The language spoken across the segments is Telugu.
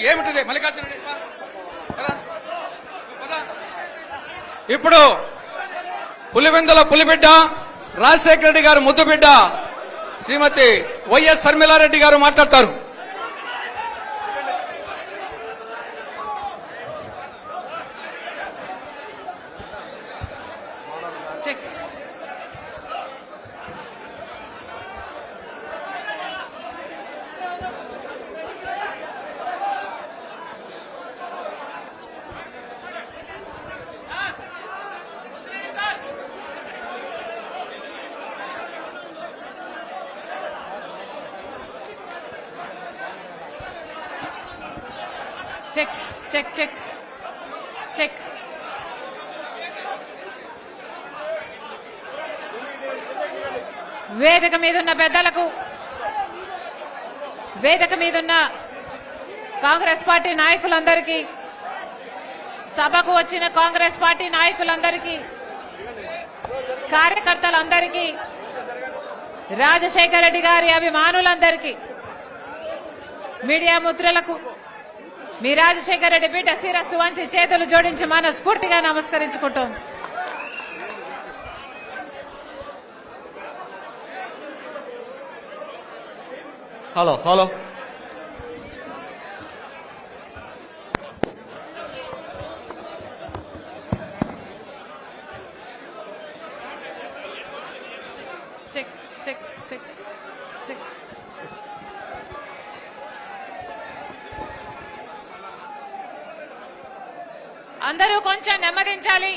ఏమిటిది మల్లికార్జున రెడ్డి? ఇప్పుడు పులివెందుల పులిబిడ్డ రాజశేఖర రెడ్డి గారు ముద్దు బిడ్డ శ్రీమతి వైఎస్ శర్మిలారెడ్డి గారు మాట్లాడతారు. Check check check check. వేదిక మీదున్న పెద్దలకు, వేదిక మీదున్న కాంగ్రెస్ పార్టీ నాయకులందరికీ, సభకు వచ్చిన కాంగ్రెస్ పార్టీ నాయకులందరికీ, కార్యకర్తలందరికీ, రాజశేఖర రెడ్డి గారి అభిమానులందరికీ, మీడియా మిత్రులకు మీ రాజశేఖర రెడ్డి బిడ్డ శిరస్సు వంచి చేతులు జోడించి మనస్ఫూర్తిగా నమస్కరించుకుంటోంది. Hello hello check check check check. అందరూ కొంచెం నెమ్మదించాలి.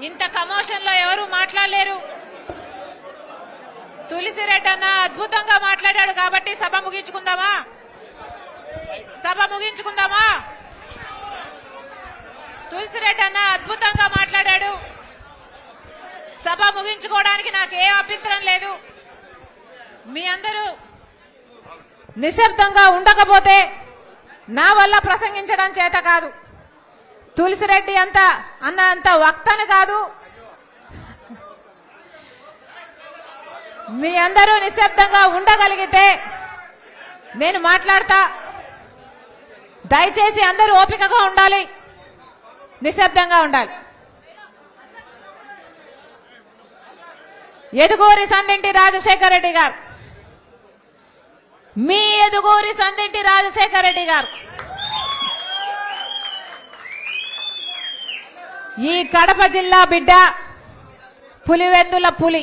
ఇంత కమోషన్ లో ఎవరు మాట్లాడలేరు. తులసిరెడ్డి అన్న అద్భుతంగా మాట్లాడాడు కాబట్టి సభ ముగించుకుందామా? సభ ముగించుకుందామా? తులసిరెడ్డి అన్న అద్భుతంగా మాట్లాడాడు. సభ ముగించుకోవడానికి నాకు ఏ అభ్యంతరం లేదు. మీ అందరూ నిశ్శబ్దంగా ఉండకపోతే నా వల్ల ప్రసంగించడం చేత కాదు. తులసిరెడ్డి అంత వక్తను కాదు. మీ అందరూ నిశ్శబ్దంగా ఉండగలిగితే నేను మాట్లాడతా. దయచేసి అందరూ ఓపికగా ఉండాలి, నిశ్శబ్దంగా ఉండాలి. ఎదుగూరి సందింటి రాజశేఖర రెడ్డి గారు, మీ ఎదుగూరి సందింటి రాజశేఖర రెడ్డి గారు ఈ కడప జిల్లా బిడ్డ, పులివెందుల పులి.